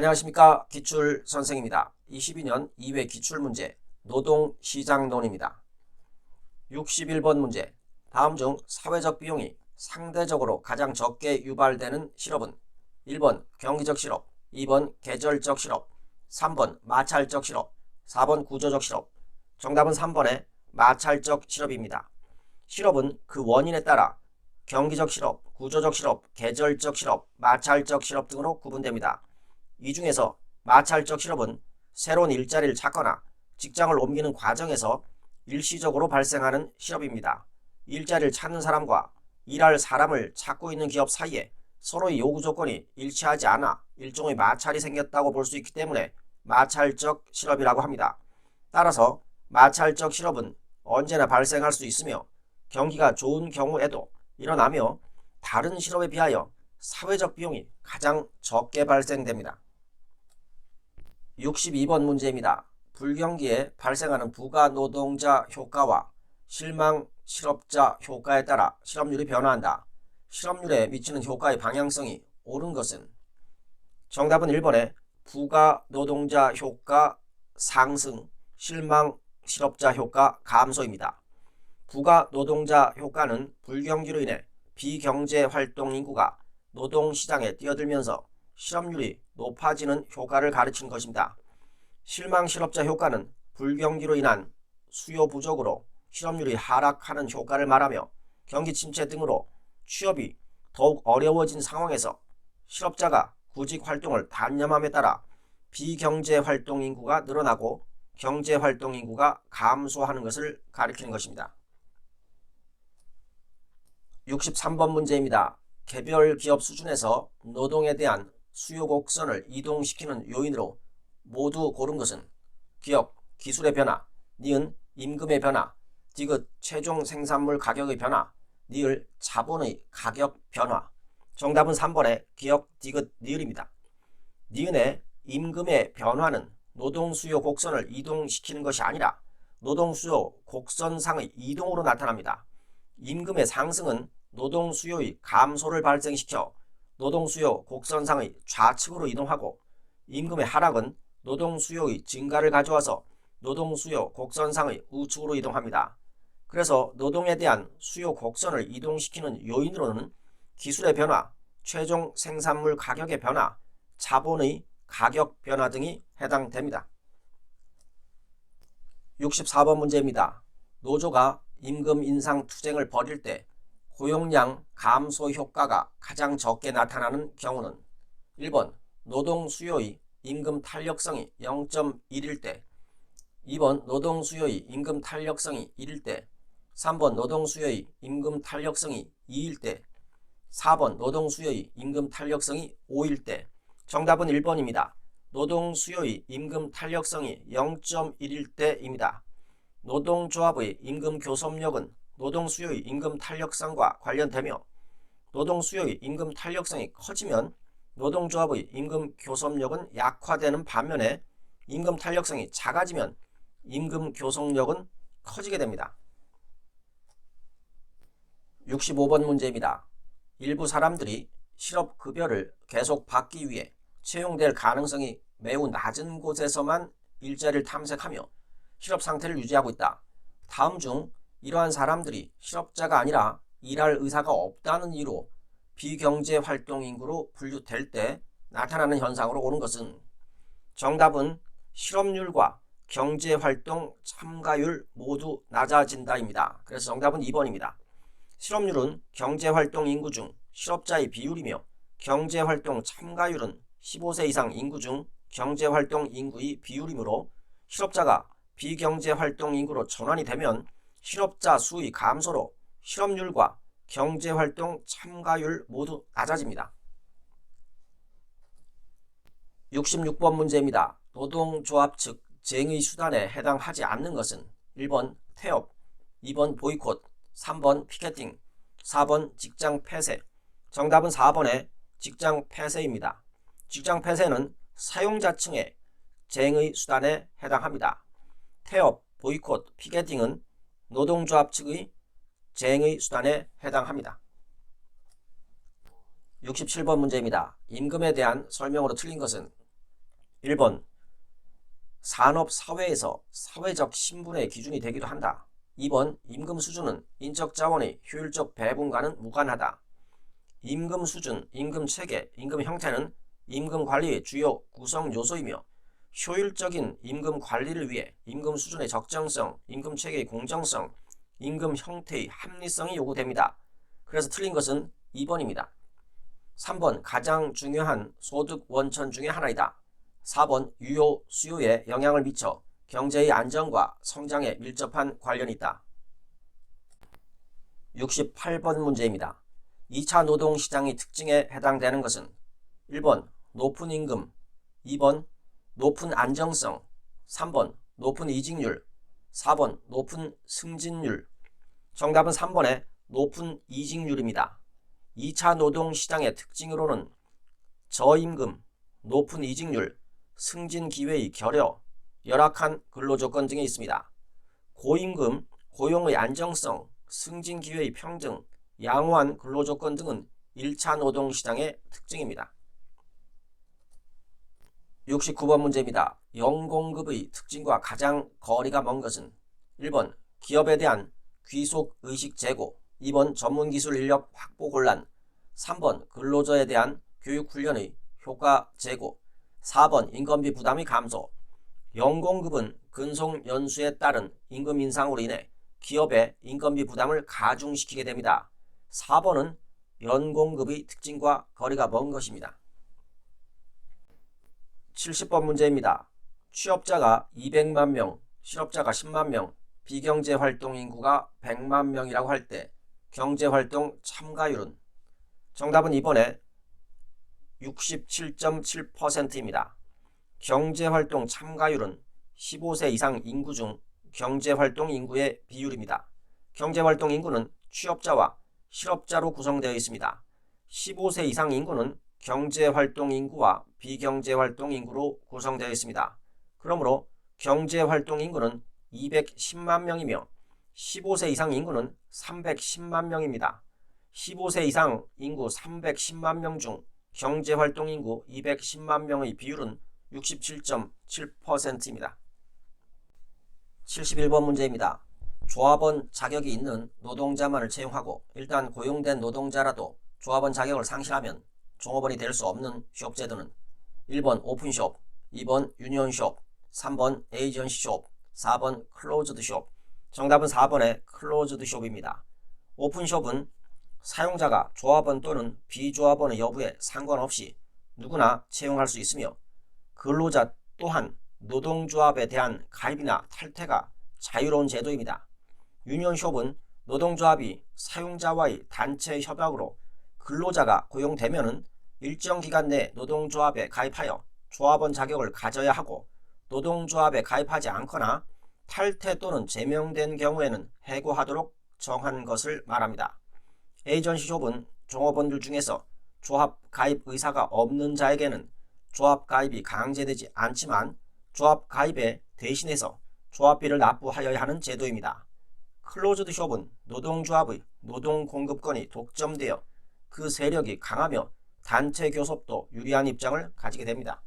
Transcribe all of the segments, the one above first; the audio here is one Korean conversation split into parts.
안녕하십니까. 기출선생입니다. 22년 2회 기출문제 노동시장론입니다. 61번 문제. 다음 중 사회적 비용이 상대적으로 가장 적게 유발되는 실업은 1번 경기적 실업, 2번 계절적 실업, 3번 마찰적 실업, 4번 구조적 실업. 정답은 3번의 마찰적 실업입니다. 실업은 그 원인에 따라 경기적 실업, 구조적 실업, 계절적 실업, 마찰적 실업 등으로 구분됩니다. 이 중에서 마찰적 실업은 새로운 일자리를 찾거나 직장을 옮기는 과정에서 일시적으로 발생하는 실업입니다. 일자리를 찾는 사람과 일할 사람을 찾고 있는 기업 사이에 서로의 요구 조건이 일치하지 않아 일종의 마찰이 생겼다고 볼 수 있기 때문에 마찰적 실업이라고 합니다. 따라서 마찰적 실업은 언제나 발생할 수 있으며 경기가 좋은 경우에도 일어나며 다른 실업에 비하여 사회적 비용이 가장 적게 발생됩니다. 62번 문제입니다. 불경기에 발생하는 부가노동자 효과와 실망 실업자 효과에 따라 실업률이 변화한다. 실업률에 미치는 효과의 방향성이 옳은 것은? 정답은 1번의 부가노동자 효과 상승, 실망 실업자 효과 감소입니다. 부가노동자 효과는 불경기로 인해 비경제활동 인구가 노동시장에 뛰어들면서 실업률이 높아지는 효과를 가르치는 것입니다. 실망 실업자 효과는 불경기로 인한 수요 부족으로 실업률이 하락하는 효과를 말하며 경기 침체 등으로 취업이 더욱 어려워진 상황에서 실업자가 구직 활동을 단념함에 따라 비경제 활동 인구가 늘어나고 경제 활동 인구가 감소하는 것을 가리키는 것입니다. 63번 문제입니다. 개별 기업 수준에서 노동에 대한 수요 곡선을 이동시키는 요인으로 모두 고른 것은? 기업, 기술의 변화, 니은 임금의 변화, 디귿 최종 생산물 가격의 변화, 니을 자본의 가격 변화. 정답은 3번의 기업, 디귿, 니을입니다. 니은의 임금의 변화는 노동수요 곡선을 이동시키는 것이 아니라 노동수요 곡선상의 이동으로 나타납니다. 임금의 상승은 노동수요의 감소를 발생시켜 노동수요 곡선상의 좌측으로 이동하고 임금의 하락은 노동수요의 증가를 가져와서 노동수요 곡선상의 우측으로 이동합니다. 그래서 노동에 대한 수요 곡선을 이동시키는 요인으로는 기술의 변화, 최종 생산물 가격의 변화, 자본의 가격 변화 등이 해당됩니다. 64번 문제입니다. 노조가 임금 인상 투쟁을 벌일 때 고용량 감소 효과가 가장 적게 나타나는 경우는? 1번 노동 수요의 임금 탄력성이 0.1일 때, 2번 노동 수요의 임금 탄력성이 1일 때, 3번 노동 수요의 임금 탄력성이 2일 때, 4번 노동 수요의 임금 탄력성이 5일 때. 정답은 1번입니다. 노동 수요의 임금 탄력성이 0.1일 때입니다. 노동조합의 임금 교섭력은 노동 수요의 임금 탄력성과 관련되며 노동 수요의 임금 탄력성이 커지면 노동조합의 임금 교섭력은 약화되는 반면에 임금 탄력성이 작아지면 임금 교섭력은 커지게 됩니다. 65번 문제입니다. 일부 사람들이 실업급여를 계속 받기 위해 채용될 가능성이 매우 낮은 곳에서만 일자리를 탐색하며 실업 상태를 유지하고 있다. 다음 중 이러한 사람들이 실업자가 아니라 일할 의사가 없다는 이유로 비경제활동 인구로 분류될 때 나타나는 현상으로 옳은 것은? 정답은 실업률과 경제활동 참가율 모두 낮아진다입니다. 그래서 정답은 2번입니다. 실업률은 경제활동 인구 중 실업자의 비율이며 경제활동 참가율은 15세 이상 인구 중 경제활동 인구의 비율이므로 실업자가 비경제활동 인구로 전환이 되면 실업자 수의 감소로 실업률과 경제활동 참가율 모두 낮아집니다. 66번 문제입니다. 노동조합 측 쟁의 수단에 해당하지 않는 것은? 1번 태업, 2번 보이콧, 3번 피켓팅, 4번 직장 폐쇄. 정답은 4번의 직장 폐쇄입니다. 직장 폐쇄는 사용자층의 쟁의 수단에 해당합니다. 태업, 보이콧, 피켓팅은 노동조합 측의 쟁의 수단에 해당합니다. 67번 문제입니다. 임금에 대한 설명으로 틀린 것은? 1번 산업사회에서 사회적 신분의 기준이 되기도 한다. 2번 임금 수준은 인적 자원의 효율적 배분과는 무관하다. 임금 수준, 임금 체계, 임금 형태는 임금 관리의 주요 구성 요소이며 효율적인 임금 관리를 위해 임금 수준의 적정성, 임금 체계의 공정성, 임금 형태의 합리성이 요구됩니다. 그래서 틀린 것은 2번입니다. 3번 가장 중요한 소득 원천 중의 하나이다. 4번 유효 수요에 영향을 미쳐 경제의 안정과 성장에 밀접한 관련이 있다. 68번 문제입니다. 2차 노동시장의 특징에 해당되는 것은 1번 높은 임금, 2번 높은 안정성, 3번 높은 이직률, 4번 높은 승진율. 정답은 3번의 높은 이직률입니다. 2차 노동시장의 특징으로는 저임금, 높은 이직률, 승진 기회의 결여, 열악한 근로조건 등이 있습니다. 고임금, 고용의 안정성, 승진 기회의 평등, 양호한 근로조건 등은 1차 노동시장의 특징입니다. 69번 문제입니다. 연공급의 특징과 가장 거리가 먼 것은 1번 기업에 대한 귀속의식 제고, 2번 전문기술 인력 확보 곤란, 3번 근로자에 대한 교육훈련의 효과 제고, 4번 인건비 부담의 감소. 연공급은 근속 연수에 따른 임금 인상으로 인해 기업의 인건비 부담을 가중시키게 됩니다. 4번은 연공급의 특징과 거리가 먼 것입니다. 70번 문제입니다. 취업자가 200만 명, 실업자가 10만 명, 비경제활동 인구가 100만 명이라고 할 때 경제활동 참가율은? 정답은 2번에 67.7%입니다. 경제활동 참가율은 15세 이상 인구 중 경제활동 인구의 비율입니다. 경제활동 인구는 취업자와 실업자로 구성되어 있습니다. 15세 이상 인구는 경제활동 인구와 비경제활동 인구로 구성되어 있습니다. 그러므로 경제활동 인구는 210만 명이며 15세 이상 인구는 310만 명입니다. 15세 이상 인구 310만 명 중 경제활동 인구 210만 명의 비율은 67.7%입니다. 71번 문제입니다. 조합원 자격이 있는 노동자만을 채용하고 일단 고용된 노동자라도 조합원 자격을 상실하면 종업원이 될 수 없는 휴업제도는 1번 오픈숍, 2번 유니온숍, 3번 에이전시숍, 4번 클로즈드숍. 정답은 4번의 클로즈드숍입니다. 오픈숍은 사용자가 조합원 또는 비조합원의 여부에 상관없이 누구나 채용할 수 있으며 근로자 또한 노동조합에 대한 가입이나 탈퇴가 자유로운 제도입니다. 유니온숍은 노동조합이 사용자와의 단체 협약으로 근로자가 고용되면은 일정 기간 내 노동조합에 가입하여 조합원 자격을 가져야 하고 노동조합에 가입하지 않거나 탈퇴 또는 제명된 경우에는 해고하도록 정한 것을 말합니다. 에이전시숍은 종업원들 중에서 조합 가입 의사가 없는 자에게는 조합 가입이 강제되지 않지만 조합 가입에 대신해서 조합비를 납부하여야 하는 제도입니다. 클로즈드숍은 노동조합의 노동 공급권이 독점되어 그 세력이 강하며 단체 교섭도 유리한 입장을 가지게 됩니다.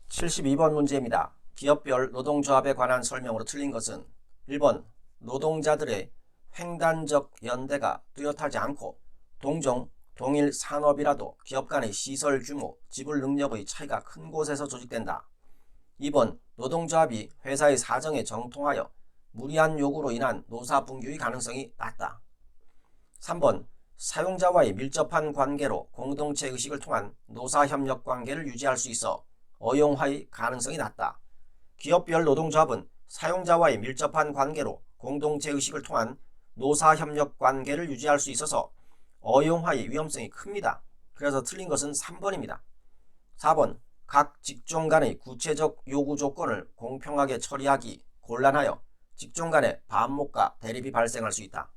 72번 문제입니다. 기업별 노동조합에 관한 설명으로 틀린 것은 1번 노동자들의 횡단적 연대가 뚜렷하지 않고 동종 동일 산업이라도 기업 간의 시설 규모, 지불 능력의 차이가 큰 곳에서 조직된다. 2번 노동조합이 회사의 사정에 정통하여 무리한 요구로 인한 노사 분규의 가능성이 낮다. 3번 사용자와의 밀접한 관계로 공동체 의식을 통한 노사협력 관계를 유지할 수 있어 어용화의 가능성이 낮다. 기업별 노동조합은 사용자와의 밀접한 관계로 공동체 의식을 통한 노사협력 관계를 유지할 수 있어서 어용화의 위험성이 큽니다. 그래서 틀린 것은 3번입니다. 4번 각 직종 간의 구체적 요구 조건을 공평하게 처리하기 곤란하여 직종 간의 반목과 대립이 발생할 수 있다.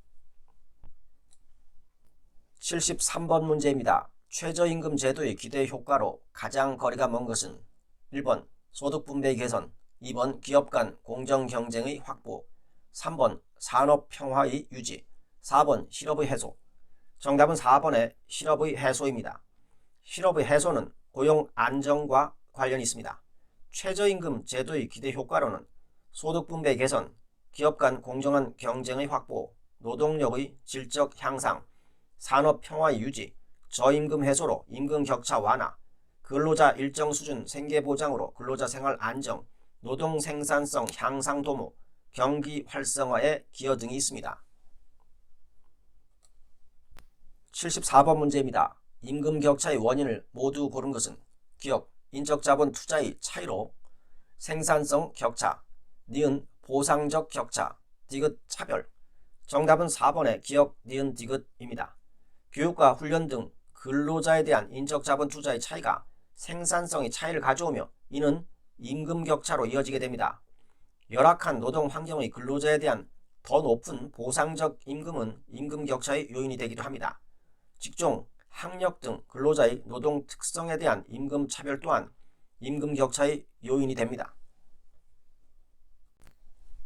73번 문제입니다. 최저임금 제도의 기대 효과로 가장 거리가 먼 것은 1번 소득분배 개선, 2번 기업 간 공정 경쟁의 확보, 3번 산업 평화의 유지, 4번 실업의 해소. 정답은 4번의 실업의 해소입니다. 실업의 해소는 고용 안정과 관련이 있습니다. 최저임금 제도의 기대 효과로는 소득 분배 개선, 기업 간 공정한 경쟁의 확보, 노동력의 질적 향상, 산업 평화의 유지, 저임금 해소로 임금 격차 완화, 근로자 일정 수준 생계 보장으로 근로자 생활 안정, 노동 생산성 향상 도모, 경기 활성화에 기여 등이 있습니다. 74번 문제입니다. 임금 격차의 원인을 모두 고른 것은 기업, 인적 자본 투자의 차이로 생산성 격차, 니은 보상적 격차, 디귿 차별. 정답은 4번의 기업, 니은 디귿입니다. 교육과 훈련 등 근로자에 대한 인적 자본 투자의 차이가 생산성의 차이를 가져오며 이는 임금 격차로 이어지게 됩니다. 열악한 노동 환경의 근로자에 대한 더 높은 보상적 임금은 임금 격차의 요인이 되기도 합니다. 직종, 학력 등 근로자의 노동 특성에 대한 임금 차별 또한 임금 격차의 요인이 됩니다.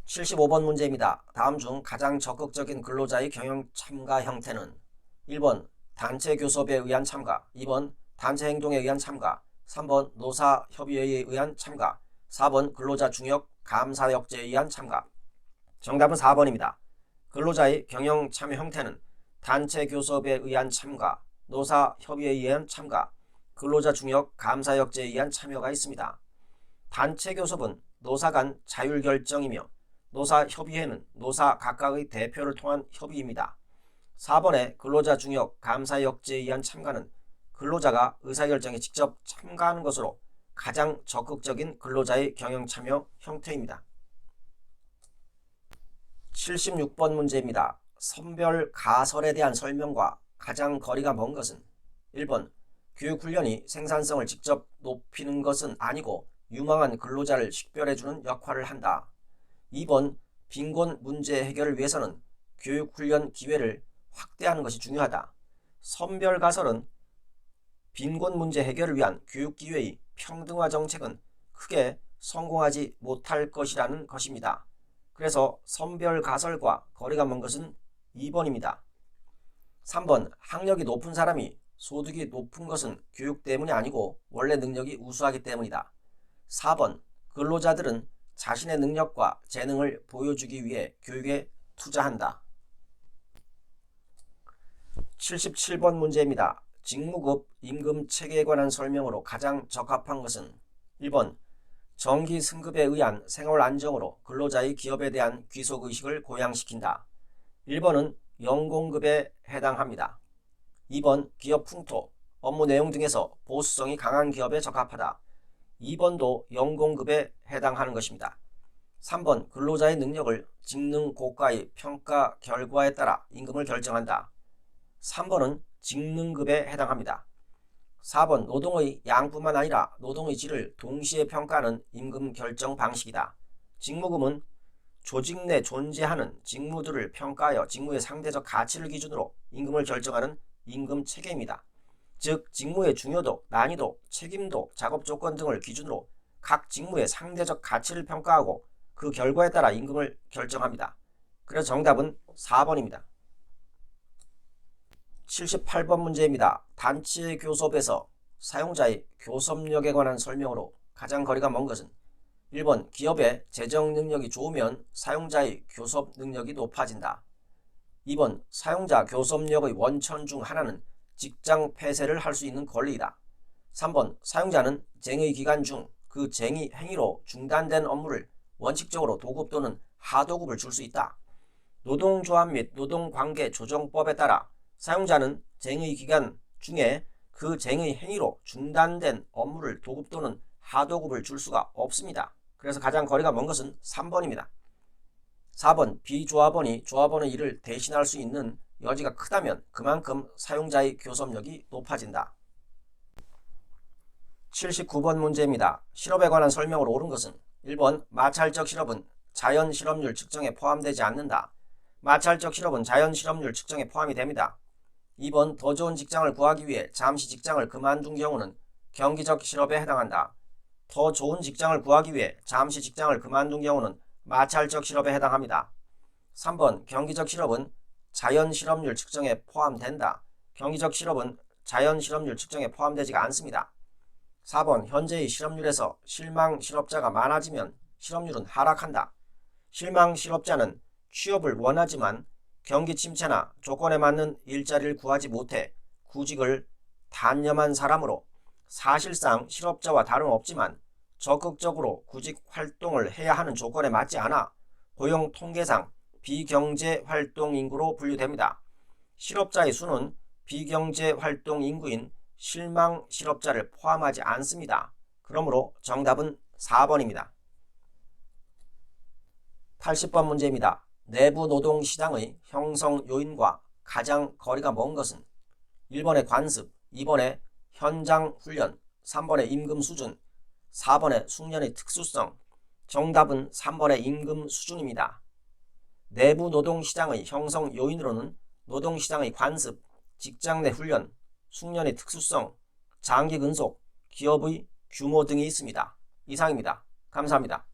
75번 문제입니다. 다음 중 가장 적극적인 근로자의 경영 참가 형태는 1번 단체 교섭에 의한 참가, 2번 단체 행동에 의한 참가, 3번 노사협의회에 의한 참가, 4번 근로자 중역 감사역제에 의한 참가. 정답은 4번입니다. 근로자의 경영 참여 형태는 단체 교섭에 의한 참가, 노사협의회에 의한 참가, 근로자 중역 감사역제에 의한 참여가 있습니다. 단체 교섭은 노사 간 자율결정이며 노사협의회는 노사 각각의 대표를 통한 협의입니다. 4번의 근로자 중역 감사역제에 의한 참가는 근로자가 의사결정에 직접 참가하는 것으로 가장 적극적인 근로자의 경영 참여 형태입니다. 76번 문제입니다. 선별 가설에 대한 설명과 가장 거리가 먼 것은 1번 교육훈련이 생산성을 직접 높이는 것은 아니고 유망한 근로자를 식별해주는 역할을 한다. 2번 빈곤 문제 해결을 위해서는 교육훈련 기회를 확대하는 것이 중요하다. 선별 가설은 빈곤 문제 해결을 위한 교육기회의 평등화 정책은 크게 성공하지 못할 것이라는 것입니다. 그래서 선별 가설과 거리가 먼 것은 2번입니다. 3번 학력이 높은 사람이 소득이 높은 것은 교육 때문이 아니고 원래 능력이 우수하기 때문이다. 4번 근로자들은 자신의 능력과 재능을 보여주기 위해 교육에 투자한다. 77번 문제입니다. 직무급 임금 체계에 관한 설명으로 가장 적합한 것은 1번 정기 승급에 의한 생활 안정으로 근로자의 기업에 대한 귀속의식을 고양시킨다. 1번은 연공급에 해당합니다. 2번 기업 풍토, 업무 내용 등에서 보수성이 강한 기업에 적합하다. 2번도 연공급에 해당하는 것입니다. 3번 근로자의 능력을 직능 고가의 평가 결과에 따라 임금을 결정한다. 3번은 직능급에 해당합니다. 4번 노동의 양뿐만 아니라 노동의 질을 동시에 평가하는 임금 결정 방식이다. 직무급은 조직 내 존재하는 직무들을 평가하여 직무의 상대적 가치를 기준으로 임금을 결정하는 임금 체계입니다. 즉 직무의 중요도, 난이도, 책임도, 작업 조건 등을 기준으로 각 직무의 상대적 가치를 평가하고 그 결과에 따라 임금을 결정합니다. 그래서 정답은 4번입니다. 78번 문제입니다. 단체 교섭에서 사용자의 교섭력에 관한 설명으로 가장 거리가 먼 것은 1번 기업의 재정 능력이 좋으면 사용자의 교섭 능력이 높아진다. 2번 사용자 교섭력의 원천 중 하나는 직장 폐쇄를 할 수 있는 권리이다. 3번 사용자는 쟁의 기간 중 그 쟁의 행위로 중단된 업무를 원칙적으로 도급 또는 하도급을 줄 수 있다. 노동조합 및 노동관계 조정법에 따라 사용자는 쟁의 기간 중에 그 쟁의 행위로 중단된 업무를 도급 또는 하도급을 줄 수가 없습니다. 그래서 가장 거리가 먼 것은 3번입니다. 4번 비조합원이 조합원의 일을 대신할 수 있는 여지가 크다면 그만큼 사용자의 교섭력이 높아진다. 79번 문제입니다. 실업에 관한 설명으로 옳은 것은 1번 마찰적 실업은 자연 실업률 측정에 포함되지 않는다. 마찰적 실업은 자연 실업률 측정에 포함이 됩니다. 2번 더 좋은 직장을 구하기 위해 잠시 직장을 그만둔 경우는 경기적 실업에 해당한다. 더 좋은 직장을 구하기 위해 잠시 직장을 그만둔 경우는 마찰적 실업에 해당합니다. 3번 경기적 실업은 자연 실업률 측정에 포함된다. 경기적 실업은 자연 실업률 측정에 포함되지가 않습니다. 4번 현재의 실업률에서 실망 실업자가 많아지면 실업률은 하락한다. 실망 실업자는 취업을 원하지만 경기 침체나 조건에 맞는 일자리를 구하지 못해 구직을 단념한 사람으로 사실상 실업자와 다름없지만 적극적으로 구직 활동을 해야 하는 조건에 맞지 않아 고용 통계상 비경제 활동 인구로 분류됩니다. 실업자의 수는 비경제 활동 인구인 실망 실업자를 포함하지 않습니다. 그러므로 정답은 4번입니다. 80번 문제입니다. 내부 노동시장의 형성 요인과 가장 거리가 먼 것은 1번의 관습, 2번의 현장 훈련, 3번의 임금 수준, 4번의 숙련의 특수성. 정답은 3번의 임금 수준입니다. 내부 노동시장의 형성 요인으로는 노동시장의 관습, 직장 내 훈련, 숙련의 특수성, 장기 근속, 기업의 규모 등이 있습니다. 이상입니다. 감사합니다.